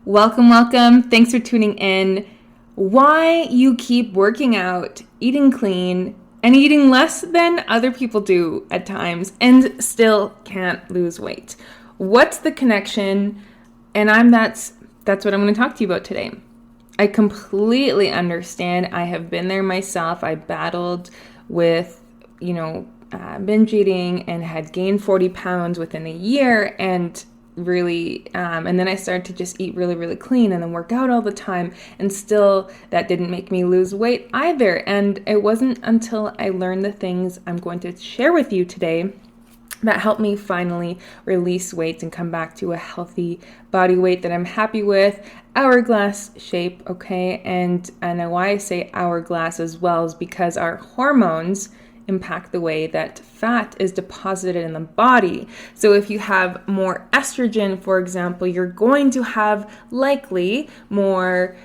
Welcome. Thanks for tuning in. Why you keep working out, eating clean, and eating less than other people do at times and still can't lose weight. What's the connection? And that's what I'm going to talk to you about today. I completely understand. I have been there myself. I battled with, binge eating and had gained 40 pounds within a year and and then I started to just eat really, really clean and then work out all the time, and still that didn't make me lose weight either. And it wasn't until I learned the things I'm going to share with you today that helped me finally release weight and come back to a healthy body weight that I'm happy with, hourglass shape, okay? And why I say hourglass as well is because our hormones impact the way that fat is deposited in the body. So if you have more estrogen, for example, you're going to have likely more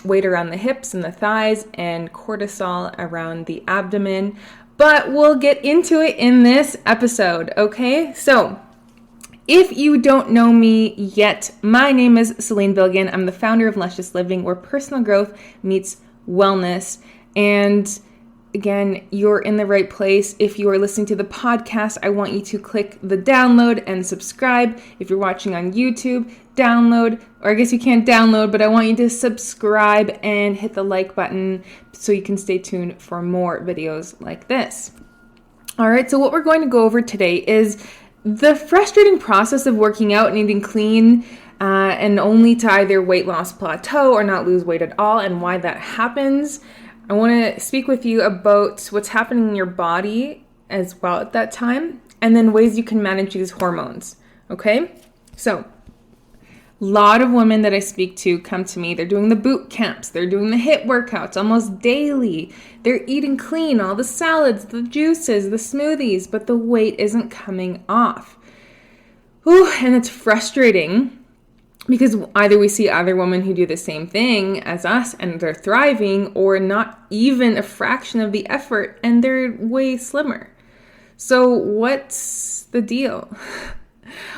weight around the hips and the thighs and cortisol around the abdomen. But we'll get into it in this episode, okay? So if you don't know me yet, my name is Celine Bilgin. I'm the founder of Luscious Living, where personal growth meets wellness. And again, you're in the right place. If you are listening to the podcast, I want you to click the download and subscribe. If you're watching on YouTube, download, or I guess you can't download, but I want you to subscribe and hit the like button so you can stay tuned for more videos like this. All right, so what we're going to go over today is the frustrating process of working out and eating clean and only to either weight loss plateau or not lose weight at all, and why that happens. I want to speak with you about what's happening in your body as well at that time, and then ways you can manage these hormones, okay? So, a lot of women that I speak to come to me, they're doing the boot camps, they're doing the HITT workouts almost daily, they're eating clean, all the salads, the juices, the smoothies, but the weight isn't coming off. And it's frustrating. Because either we see other women who do the same thing as us and they're thriving, or not even a fraction of the effort and they're way slimmer. So what's the deal?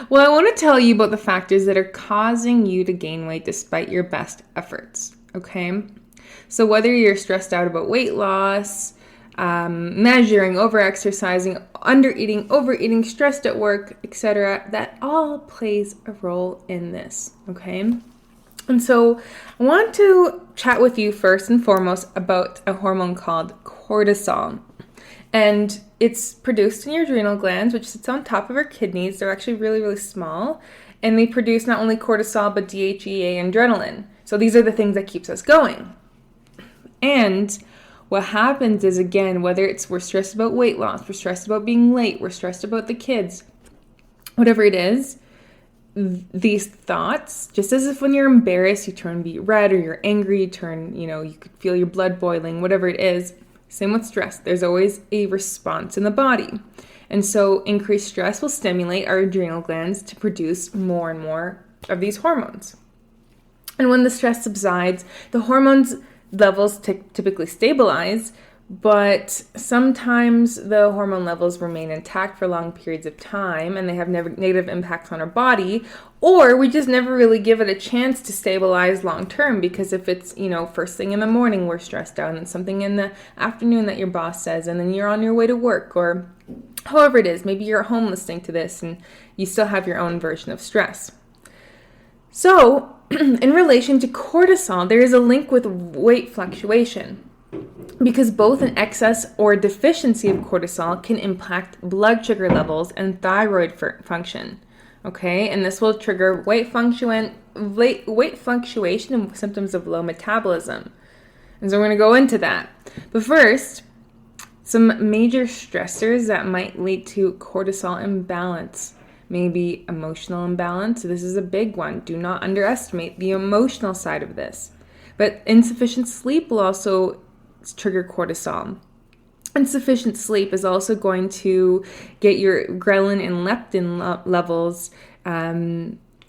Well, I want to tell you about the factors that are causing you to gain weight despite your best efforts, okay? So whether you're stressed out about weight loss, measuring, over-exercising, under-eating, overeating, stressed at work, etc., that all plays a role in this, okay? And so I want to chat with you first and foremost about a hormone called cortisol. And it's produced in your adrenal glands, which sits on top of our kidneys. They're actually really, really small. And they produce not only cortisol, but DHEA and adrenaline. So these are the things that keeps us going. And what happens is, again, whether it's we're stressed about weight loss, we're stressed about being late, we're stressed about the kids, whatever it is, these thoughts, just as if when you're embarrassed, you turn beet red, or you're angry, you turn, you could feel your blood boiling, whatever it is, same with stress. There's always a response in the body. And so increased stress will stimulate our adrenal glands to produce more and more of these hormones. And when the stress subsides, the hormones levels typically stabilize, but sometimes the hormone levels remain intact for long periods of time and they have negative impacts on our body, or we just never really give it a chance to stabilize long term, because if it's, first thing in the morning we're stressed out, and something in the afternoon that your boss says, and then you're on your way to work, or however it is, maybe you're at home listening to this and you still have your own version of stress. So, in relation to cortisol, there is a link with weight fluctuation, because both an excess or deficiency of cortisol can impact blood sugar levels and thyroid function, okay? And this will trigger weight fluctuation and symptoms of low metabolism. And so we're going to go into that. But first, some major stressors that might lead to cortisol imbalance. Maybe emotional imbalance. This is a big one. Do not underestimate the emotional side of this. But insufficient sleep will also trigger cortisol. Insufficient sleep is also going to get your ghrelin and leptin levels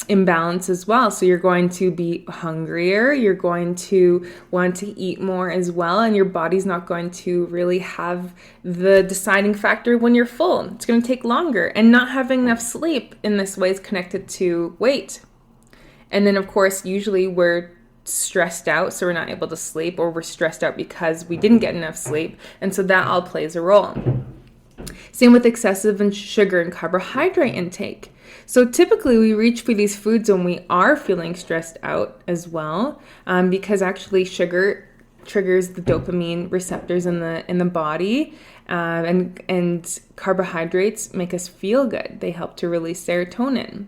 imbalance as well. So you're going to be hungrier, you're going to want to eat more as well, and your body's not going to really have the deciding factor when you're full. It's going to take longer, and not having enough sleep in this way is connected to weight. And then, of course, usually we're stressed out, so we're not able to sleep, or we're stressed out because we didn't get enough sleep. And so that all plays a role. Same with excessive sugar and carbohydrate intake. So typically we reach for these foods when we are feeling stressed out as well, because actually sugar triggers the dopamine receptors in the body, and carbohydrates make us feel good. They help to release serotonin.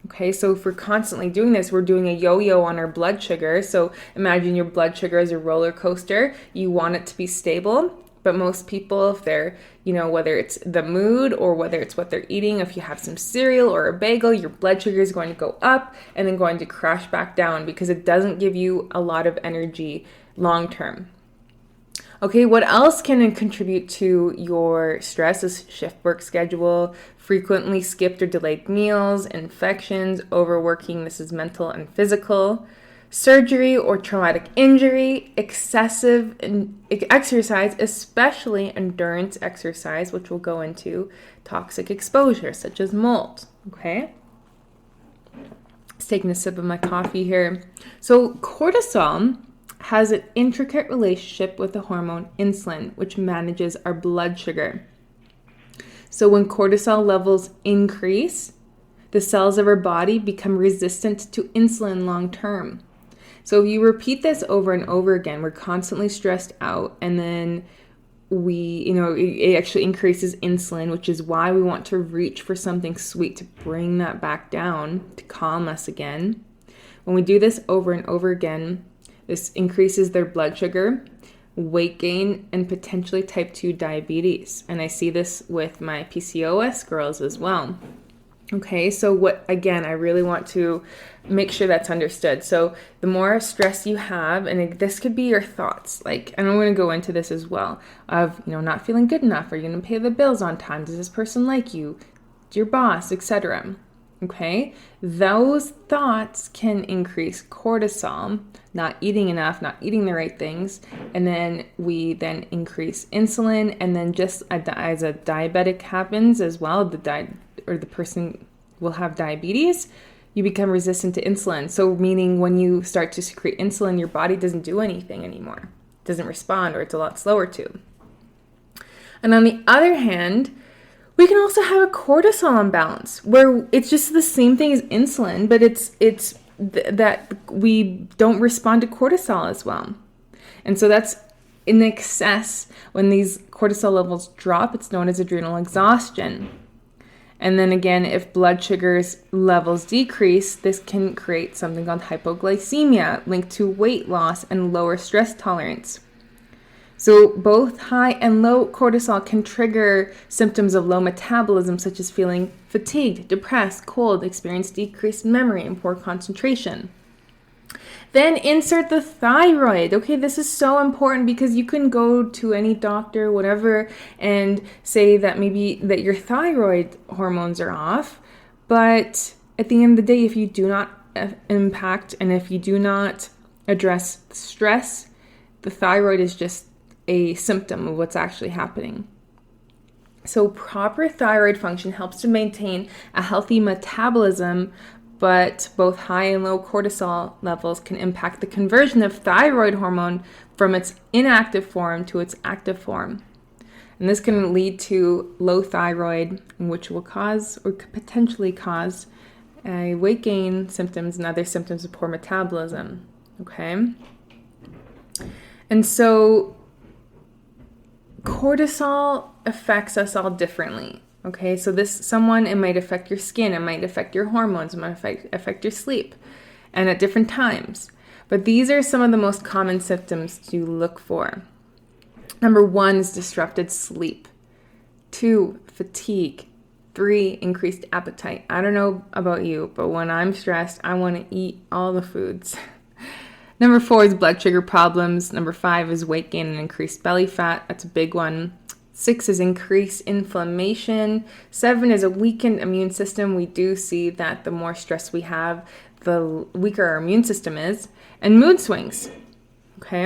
Okay, so if we're constantly doing this, we're doing a yo-yo on our blood sugar. So imagine your blood sugar as a roller coaster. You want it to be stable, but most people, if they're, whether it's the mood or whether it's what they're eating, if you have some cereal or a bagel, your blood sugar is going to go up and then going to crash back down because it doesn't give you a lot of energy long term. Okay, what else can contribute to your stress is shift work schedule, frequently skipped or delayed meals, infections, overworking, this is mental and physical, surgery or traumatic injury, excessive exercise, especially endurance exercise, which we'll go into, toxic exposure, such as mold, okay? Just taking a sip of my coffee here. So cortisol has an intricate relationship with the hormone insulin, which manages our blood sugar. So when cortisol levels increase, the cells of our body become resistant to insulin long term. So if you repeat this over and over again, we're constantly stressed out, and then it actually increases insulin, which is why we want to reach for something sweet to bring that back down, to calm us again. When we do this over and over again, this increases their blood sugar, weight gain, and potentially type 2 diabetes. And I see this with my PCOS girls as well. Okay, so I really want to make sure that's understood. So the more stress you have, and this could be your thoughts, and I'm going to go into this as well, of, not feeling good enough, are you going to pay the bills on time? Does this person like you? Your boss, etc. Okay, those thoughts can increase cortisol, not eating enough, not eating the right things, and then we increase insulin, and then just as a diabetic happens as well, the person will have diabetes, you become resistant to insulin. So meaning when you start to secrete insulin, your body doesn't do anything anymore, it doesn't respond, or it's a lot slower to. And on the other hand, we can also have a cortisol imbalance where it's just the same thing as insulin, but it's that we don't respond to cortisol as well. And so that's in excess. When these cortisol levels drop, it's known as adrenal exhaustion. And then again, if blood sugars levels decrease, this can create something called hypoglycemia linked to weight loss and lower stress tolerance. So both high and low cortisol can trigger symptoms of low metabolism, such as feeling fatigued, depressed, cold, experience decreased memory, and poor concentration. Then insert the thyroid. Okay, this is so important because you can go to any doctor, whatever, and say that maybe that your thyroid hormones are off. But at the end of the day, if you do not impact and if you do not address stress, the thyroid is just a symptom of what's actually happening. So proper thyroid function helps to maintain a healthy metabolism, but both high and low cortisol levels can impact the conversion of thyroid hormone from its inactive form to its active form. And this can lead to low thyroid, which will cause or could potentially cause weight gain symptoms and other symptoms of poor metabolism. Okay? And so cortisol affects us all differently. Okay, so it might affect your skin, it might affect your hormones, it might affect your sleep, and at different times. But these are some of the most common symptoms to look for. Number 1 is disrupted sleep. 2, fatigue. 3, increased appetite. I don't know about you, but when I'm stressed, I want to eat all the foods. Number 4 is blood sugar problems. Number 5 is weight gain and increased belly fat. That's a big one. 6 is increased inflammation. 7 is a weakened immune system. We do see that the more stress we have, the weaker our immune system is. And mood swings. Okay?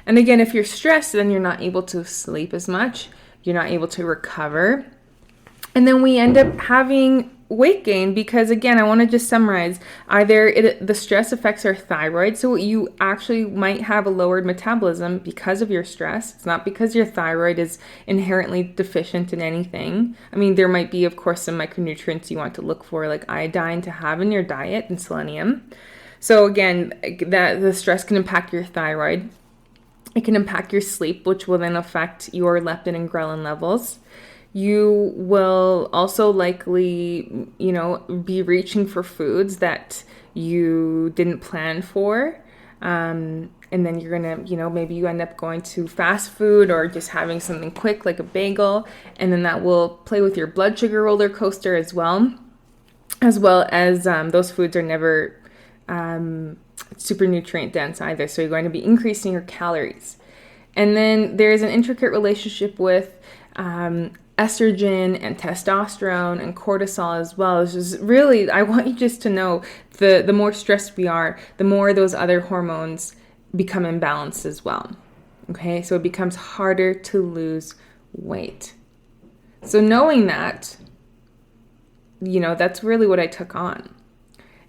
And again, if you're stressed, then you're not able to sleep as much. You're not able to recover. And then we end up having weight gain because, again, I want to just summarize. Either the stress affects our thyroid, so you actually might have a lowered metabolism because of your stress. It's not because your thyroid is inherently deficient in anything. I mean, there might be, of course, some micronutrients you want to look for, like iodine to have in your diet and selenium. So again, that the stress can impact your thyroid. It can impact your sleep, which will then affect your leptin and ghrelin levels. You will also likely, be reaching for foods that you didn't plan for. And then you're going to, maybe you end up going to fast food or just having something quick like a bagel. And then that will play with your blood sugar roller coaster as well as those foods are never super nutrient dense either. So you're going to be increasing your calories. And then there's an intricate relationship with estrogen and testosterone and cortisol as well. It's just really, I want you just to know the more stressed we are, the more those other hormones become imbalanced as well. Okay, so it becomes harder to lose weight. So knowing that, that's really what I took on.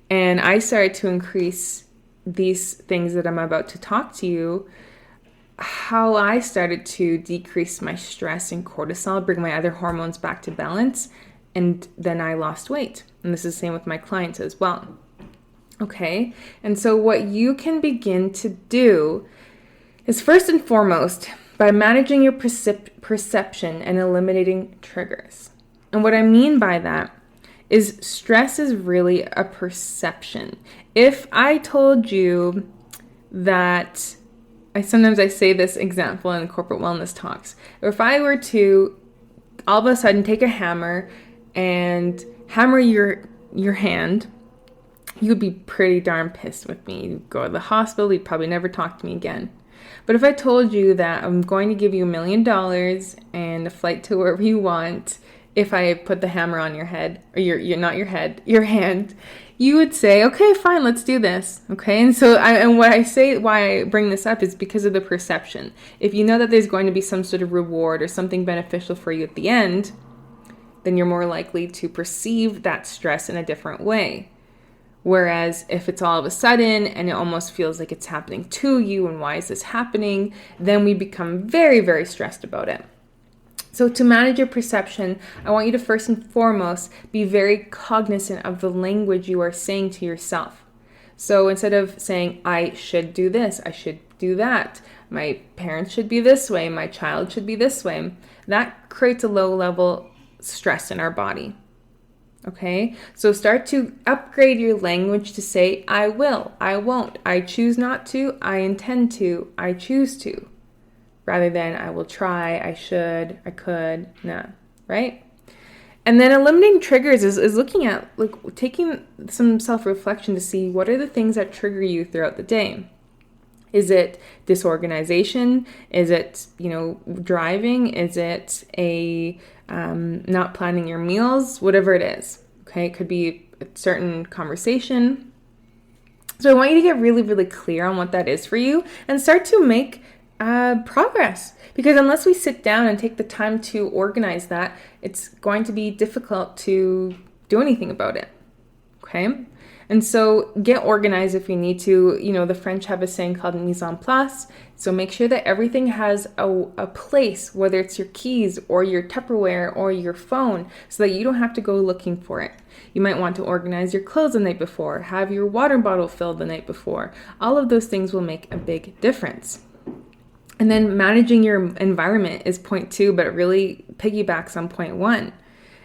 And I started to increase these things that I'm about to talk to you, how I started to decrease my stress and cortisol, bring my other hormones back to balance, and then I lost weight. And this is the same with my clients as well. Okay, and so what you can begin to do is first and foremost by managing your perception and eliminating triggers. And what I mean by that is stress is really a perception. If I told you that, sometimes I say this example in corporate wellness talks, if I were to all of a sudden take a hammer and hammer your hand, you would be pretty darn pissed with me. You'd go to the hospital, you'd probably never talk to me again. But if I told you that I'm going to give you $1 million and a flight to wherever you want, if I put the hammer on your head, or your hand, you would say, okay, fine, let's do this. Okay. And so why I bring this up is because of the perception. If you know that there's going to be some sort of reward or something beneficial for you at the end, then you're more likely to perceive that stress in a different way. Whereas if it's all of a sudden and it almost feels like it's happening to you and why is this happening, then we become very, very stressed about it. So to manage your perception, I want you to first and foremost be very cognizant of the language you are saying to yourself. So instead of saying, I should do this, I should do that, my parents should be this way, my child should be this way, that creates a low level stress in our body. Okay, so start to upgrade your language to say, I will, I won't, I choose not to, I intend to, I choose to, rather than I will try, I should, I could, nah, right? And then eliminating triggers is looking at, taking some self-reflection to see what are the things that trigger you throughout the day. Is it disorganization? Is it, driving? Is it not planning your meals? Whatever it is, okay? It could be a certain conversation. So I want you to get really, really clear on what that is for you and start to make progress. Because unless we sit down and take the time to organize that, it's going to be difficult to do anything about it, okay? And so get organized if you need to. The French have a saying called mise en place. So make sure that everything has a place, whether it's your keys or your Tupperware or your phone, so that you don't have to go looking for it. You might want to organize your clothes the night before, have your water bottle filled the night before. All of those things will make a big difference. And then managing your environment is point 2, but it really piggybacks on point 1,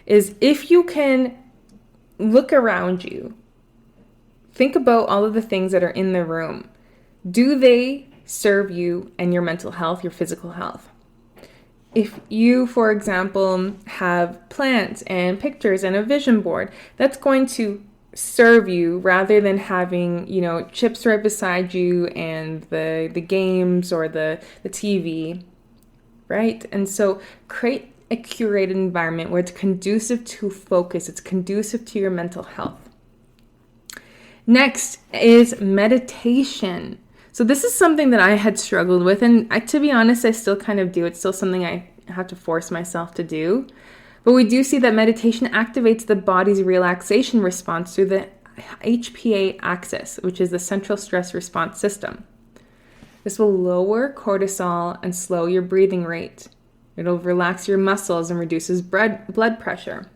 is if you can look around you, think about all of the things that are in the room. Do they serve you and your mental health, your physical health? If you, for example, have plants and pictures and a vision board, that's going to serve you rather than having, chips right beside you and the games or the TV, right? And so create a curated environment where it's conducive to focus, it's conducive to your mental health. Next is meditation. So this is something that I had struggled with, and to be honest, I still kind of do. It's still something I have to force myself to do. But we do see that meditation activates the body's relaxation response through the HPA axis, which is the central stress response system. This will lower cortisol and slow your breathing rate. It'll relax your muscles and reduces blood pressure.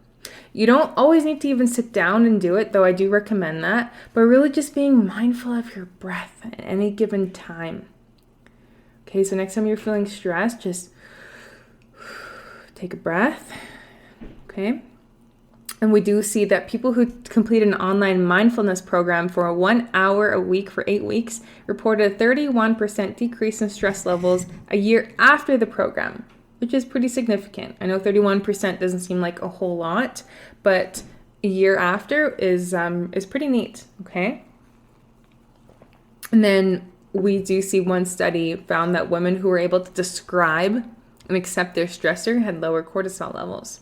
You don't always need to even sit down and do it, though I do recommend that, but really just being mindful of your breath at any given time. Okay, so next time you're feeling stressed, just take a breath, okay? And we do see that people who complete an online mindfulness program for 1 hour a week for 8 weeks reported a 31% decrease in stress levels a year after the program, which is pretty significant. I know 31% doesn't seem like a whole lot, but a year after is pretty neat, okay? And then we do see one study found that women who were able to describe and accept their stressor had lower cortisol levels.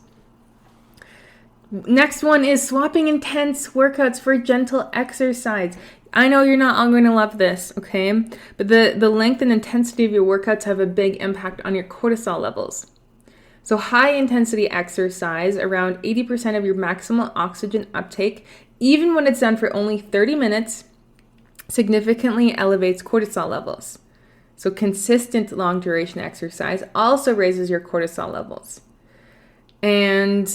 Next one is swapping intense workouts for gentle exercise. I know you're not all going to love this, okay? But the length and intensity of your workouts have a big impact on your cortisol levels. So high intensity exercise, around 80% of your maximal oxygen uptake, even when it's done for only 30 minutes, significantly elevates cortisol levels. So consistent long duration exercise also raises your cortisol levels. And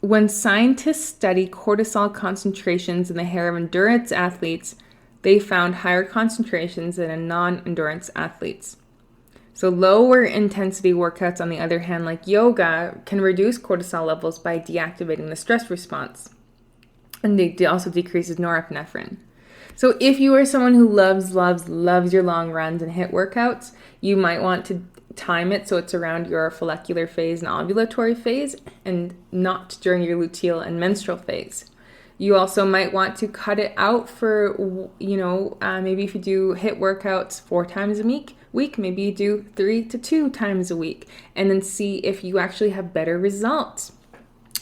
when scientists study cortisol concentrations in the hair of endurance athletes, they found higher concentrations than in non-endurance athletes. So lower intensity workouts, on the other hand, like yoga, can reduce cortisol levels by deactivating the stress response. And they also decreases norepinephrine. So if you are someone who loves your long runs and HIIT workouts, you might want to time it so it's around your follicular phase and ovulatory phase and not during your luteal and menstrual phase. You also might want to cut it out for, maybe if you do HIIT workouts 4 times a week, maybe you do 3 to 2 times a week, and then see if you actually have better results.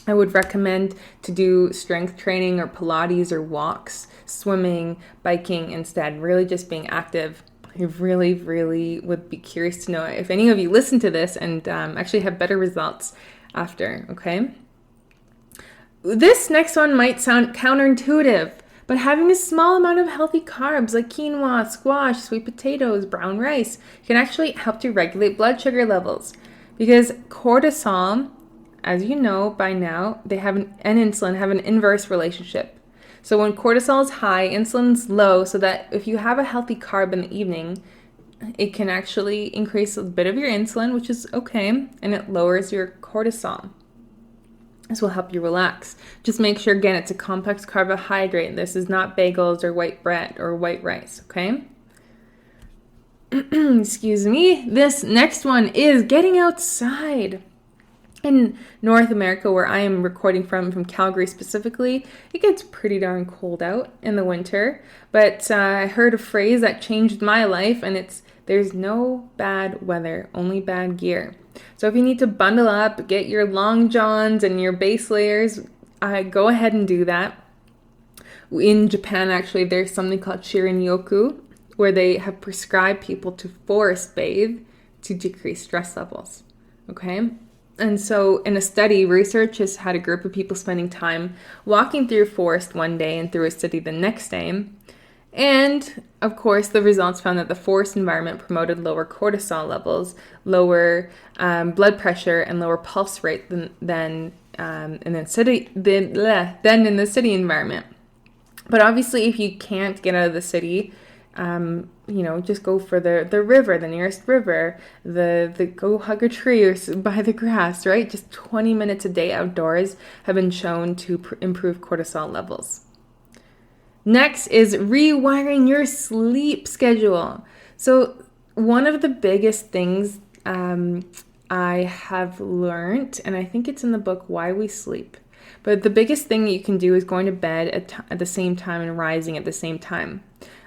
I would recommend to do strength training or Pilates or walks, swimming, biking instead, really just being active. I really, really would be curious to know if any of you listen to this and actually have better results after, okay? This next one might sound counterintuitive, but having a small amount of healthy carbs like quinoa, squash, sweet potatoes, brown rice can actually help to regulate blood sugar levels. Because cortisol, as you know by now, and insulin have an inverse relationship. So when cortisol is high, insulin's low, so that if you have a healthy carb in the evening, it can actually increase a bit of your insulin, which is okay, and it lowers your cortisol. This will help you relax. Just make sure, again, it's a complex carbohydrate. This is not bagels or white bread or white rice, okay? Excuse me. This next one is getting outside. In North America, where I am recording from Calgary specifically, it gets pretty darn cold out in the winter. But I heard a phrase that changed my life, and it's, there's no bad weather, only bad gear. So if you need to bundle up, get your long johns and your base layers, go ahead and do that. In Japan, actually, there's something called shirin-yoku, where they have prescribed people to forest bathe to decrease stress levels, okay? And so in a study, researchers had a group of people spending time walking through a forest one day and through a city the next day. And of course, the results found that the forest environment promoted lower cortisol levels, lower blood pressure, and lower pulse rate than in the city environment. But obviously, if you can't get out of the city, just go for the river, the nearest river, the go hug a tree or by the grass, right? Just 20 minutes a day outdoors have been shown to improve cortisol levels. Next is rewiring your sleep schedule. So one of the biggest things I have learned, and I think it's in the book, Why We Sleep, but the biggest thing you can do is going to bed at the same time and rising at the same time.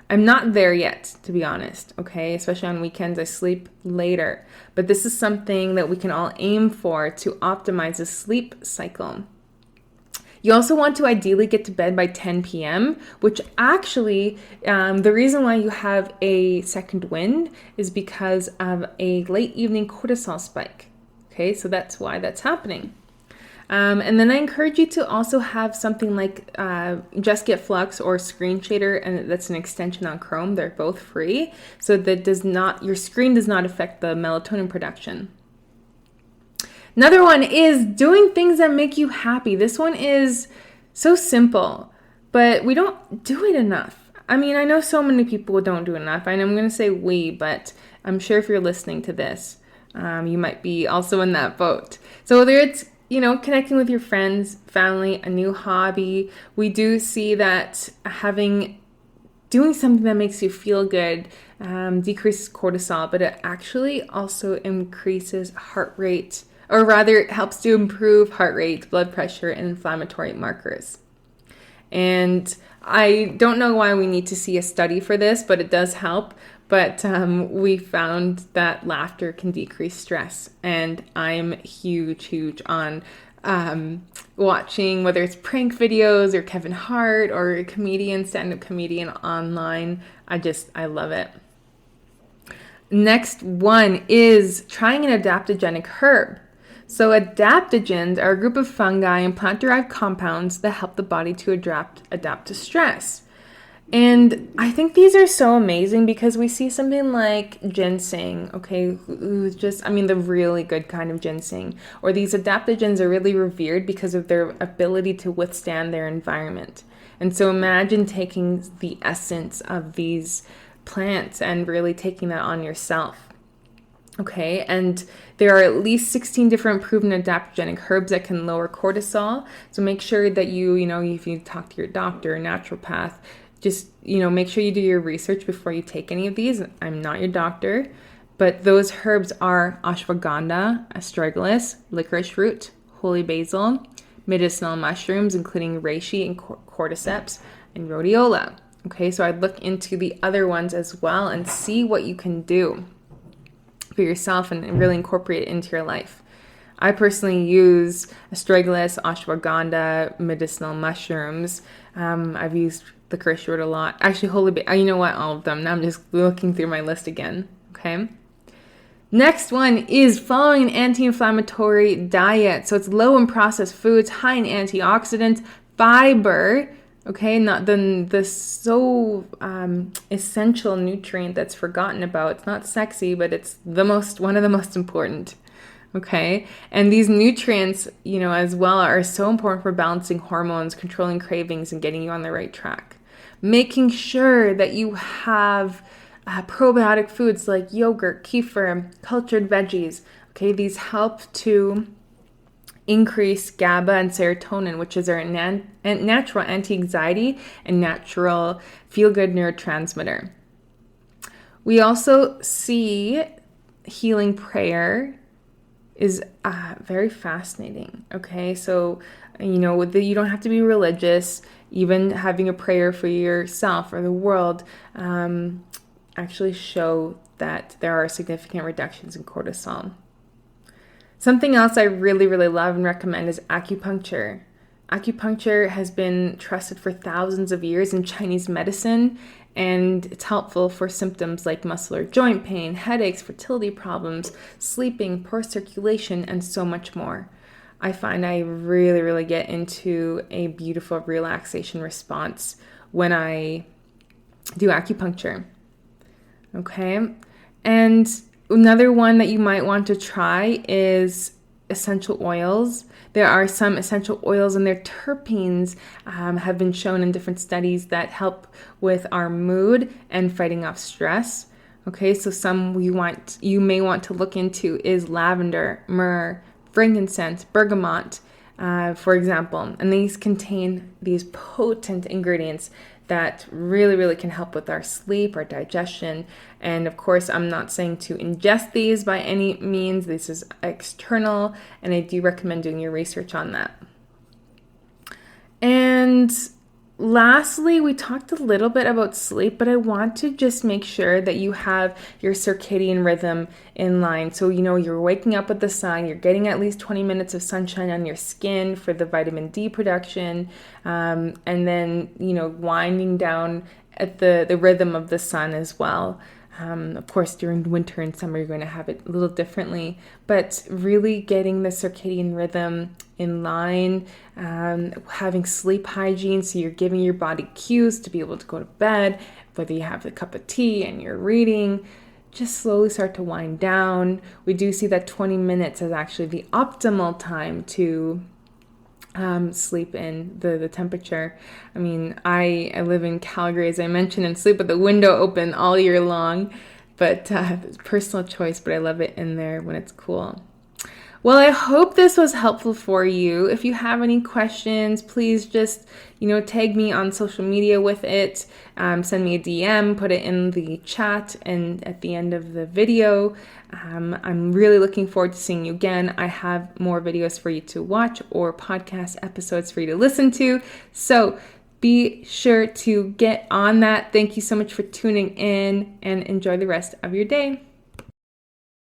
I'm not there yet, to be honest, okay? Especially on weekends, I sleep later. But this is something that we can all aim for to optimize the sleep cycle. You also want to ideally get to bed by 10 p.m., which actually, the reason why you have a second wind is because of a late evening cortisol spike, okay? So that's why that's happening. And then I encourage you to also have something like Just Get Flux or Screen Shader, and that's an extension on Chrome. They're both free, so that your screen does not affect the melatonin production. Another one is doing things that make you happy. This one is so simple, but we don't do it enough. I mean, I know so many people don't do enough, and I'm going to say we, but I'm sure if you're listening to this, you might be also in that boat. So whether it's, connecting with your friends, family, a new hobby, we do see that doing something that makes you feel good decreases cortisol, but it actually also increases heart rate, or rather it helps to improve heart rate, blood pressure, and inflammatory markers. And I don't know why we need to see a study for this, but it does help. But we found that laughter can decrease stress. And I'm huge on watching, whether it's prank videos or Kevin Hart or a comedian, stand-up comedian online. I love it. Next one is trying an adaptogenic herb. So adaptogens are a group of fungi and plant-derived compounds that help the body to adapt to stress. And I think these are so amazing because we see something like ginseng, the really good kind of ginseng, or these adaptogens are really revered because of their ability to withstand their environment. And so imagine taking the essence of these plants and really taking that on yourself. Okay, and there are at least 16 different proven adaptogenic herbs that can lower cortisol. So make sure that if you talk to your doctor or naturopath, just, make sure you do your research before you take any of these. I'm not your doctor, but those herbs are ashwagandha, astragalus, licorice root, holy basil, medicinal mushrooms, including reishi and cordyceps, and rhodiola. Okay, so I'd look into the other ones as well and see what you can do for yourself and really incorporate it into your life. I personally use astragalus, ashwagandha, medicinal mushrooms. I've used licorice root a lot. Actually, all of them. Now I'm just looking through my list again. Okay. Next one is following an anti-inflammatory diet. So it's low in processed foods, high in antioxidants, fiber. Okay, not the so essential nutrient that's forgotten about. It's not sexy, but it's one of the most important. Okay, and these nutrients, as well, are so important for balancing hormones, controlling cravings, and getting you on the right track. Making sure that you have probiotic foods like yogurt, kefir, cultured veggies. Okay, these help to increase GABA and serotonin, which is our natural anti-anxiety and natural feel-good neurotransmitter. We also see healing prayer is very fascinating. Okay, so you don't have to be religious. Even having a prayer for yourself or the world actually show that there are significant reductions in cortisol. Something else I really, really love and recommend is acupuncture. Acupuncture has been trusted for thousands of years in Chinese medicine, and it's helpful for symptoms like muscle or joint pain, headaches, fertility problems, sleeping, poor circulation, and so much more. I find I really, really get into a beautiful relaxation response when I do acupuncture. Okay, and another one that you might want to try is essential oils. There are some essential oils and their terpenes have been shown in different studies that help with our mood and fighting off stress. Okay, so some you may want to look into is lavender, myrrh, frankincense, bergamot, for example. And these contain these potent ingredients that really, really can help with our sleep, our digestion. And of course, I'm not saying to ingest these by any means. This is external, and I do recommend doing your research on that. And lastly, we talked a little bit about sleep, but I want to just make sure that you have your circadian rhythm in line. So, you're waking up with the sun, you're getting at least 20 minutes of sunshine on your skin for the vitamin D production, and then, winding down at the rhythm of the sun as well. Of course, during winter and summer, you're going to have it a little differently, but really getting the circadian rhythm in line, having sleep hygiene, so you're giving your body cues to be able to go to bed, whether you have a cup of tea and you're reading, just slowly start to wind down. We do see that 20 minutes is actually the optimal time to sleep in, the temperature. I mean, I live in Calgary, as I mentioned, and sleep with the window open all year long, but it's personal choice, but I love it in there when it's cool. Well, I hope this was helpful for you. If you have any questions, please just, tag me on social media with it. Send me a DM, put it in the chat and at the end of the video. I'm really looking forward to seeing you again. I have more videos for you to watch or podcast episodes for you to listen to. So be sure to get on that. Thank you so much for tuning in and enjoy the rest of your day.